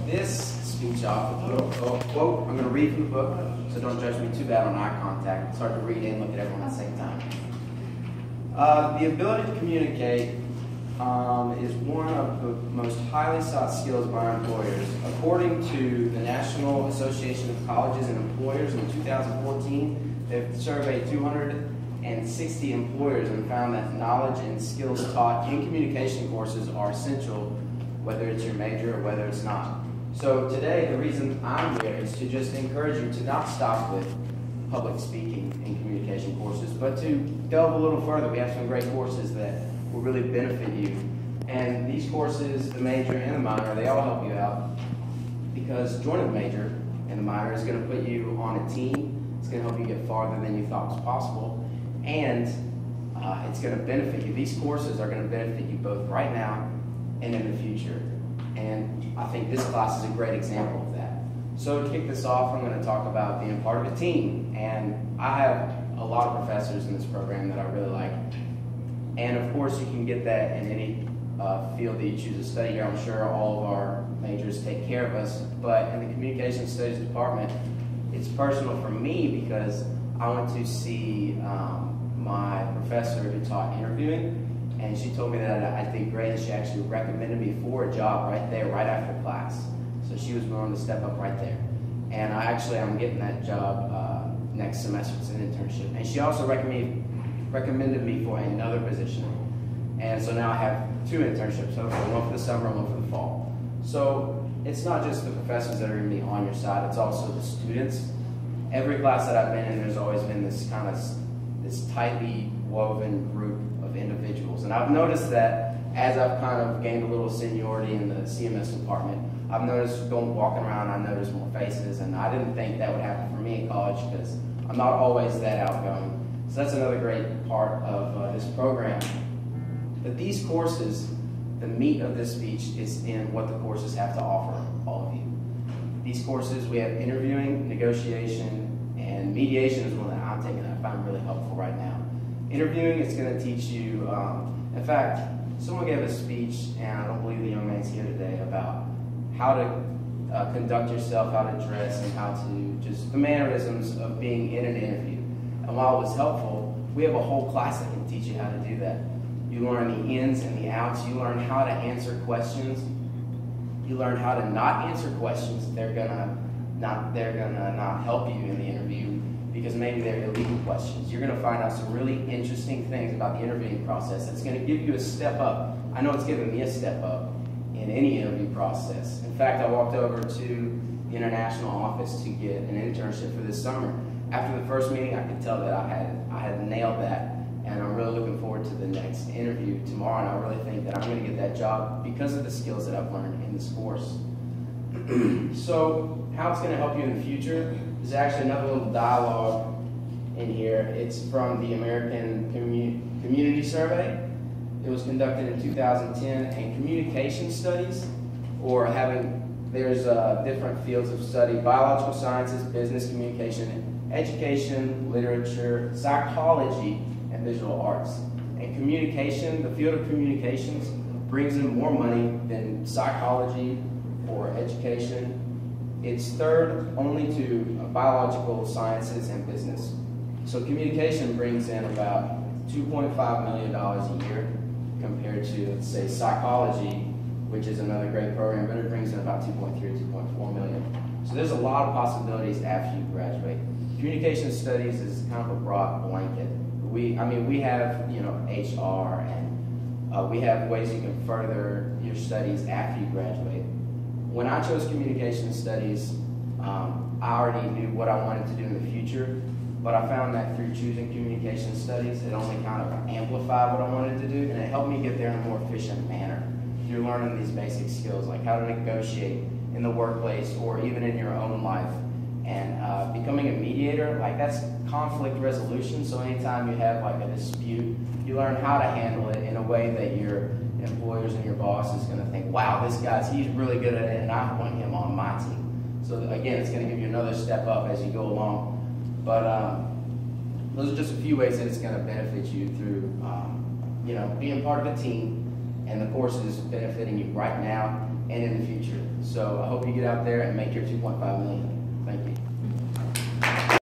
this speech off with a quote. I'm going to read from the book, so don't judge me too bad on eye contact. It's hard to read and look at everyone at the same time. The ability to communicate is one of the most highly sought skills by employers. According to the National Association of Colleges and Employers in 2014, they've surveyed 260 employers and found that knowledge and skills taught in communication courses are essential, whether it's your major or whether it's not. So today, the reason I'm here is to just encourage you to not stop with public speaking in communication courses, but to delve a little further. We have some great courses that will really benefit you. And these courses, the major and the minor, they all help you out, because joining the major and the minor is going to put you on a team. It's going to help you get farther than you thought was possible, and it's going to benefit you. These courses are going to benefit you both right now and in the future. And I think this class is a great example of that. So to kick this off, I'm going to talk about being part of a team. And I have a lot of professors in this program that I really like. And of course, you can get that in any field that you choose to study here. I'm sure all of our majors take care of us. But in the Communication Studies department, it's personal for me because I went to see my professor who taught interviewing. And she told me that I did great, and she actually recommended me for a job right there, right after class. So she was willing to step up right there. And I'm getting that job next semester. It's an internship. And she also recommended me for another position. And so now I have two internships, one for the summer and one for the fall. So it's not just the professors that are going to be on your side, it's also the students. Every class that I've been in, there's always been this tightly woven group of individuals. And I've noticed that as I've kind of gained a little seniority in the CMS department, I've noticed walking around, I noticed more faces, and I didn't think that would happen for me in college because I'm not always that outgoing. So that's another great part of this program. But these courses, the meat of this speech is in what the courses have to offer all of you. These courses, we have interviewing, negotiation, and mediation is one that I'm taking that I find really helpful right now. Interviewing is going to teach you, in fact, someone gave a speech, and I don't believe the young man's here today, about how to conduct yourself, how to dress, and how to just the mannerisms of being in an interview. And while it was helpful, we have a whole class that can teach you how to do that. You learn the ins and the outs. You learn how to answer questions. You learn how to not answer questions. They're gonna not help you in the interview because maybe they're illegal questions. You're gonna find out some really interesting things about the interviewing process that's gonna give you a step up. I know it's given me a step up in any interview process. In fact, I walked over to the international office to get an internship for this summer. After the first meeting, I could tell that I had nailed that, and I'm really looking forward to the next interview tomorrow, and I really think that I'm going to get that job because of the skills that I've learned in this course. So how it's going to help you in the future is actually another little dialogue in here. It's from the American Community Survey. It was conducted in 2010, and communication studies, there's different fields of study: biological sciences, business communication, education, literature, psychology, and visual arts. And communication, the field of communications, brings in more money than psychology or education. It's third only to biological sciences and business. So communication brings in about $2.5 million a year compared to, let's say, psychology, which is another great program, but it brings in about 2.3 or 2.4 million. So there's a lot of possibilities after you graduate. Communication studies is kind of a broad blanket. We have, HR, and we have ways you can further your studies after you graduate. When I chose communication studies, I already knew what I wanted to do in the future, but I found that through choosing communication studies, it only kind of amplified what I wanted to do, and it helped me get there in a more efficient manner. You're learning these basic skills, like how to negotiate in the workplace or even in your own life. And becoming a mediator, that's conflict resolution. So anytime you have a dispute, you learn how to handle it in a way that your employers and your boss is going to think, wow, he's really good at it, and I want him on my team. So again, it's going to give you another step up as you go along. But those are just a few ways that it's going to benefit you through, being part of a team, and the course is benefiting you right now and in the future. So I hope you get out there and make your 2.5 million. Thank you.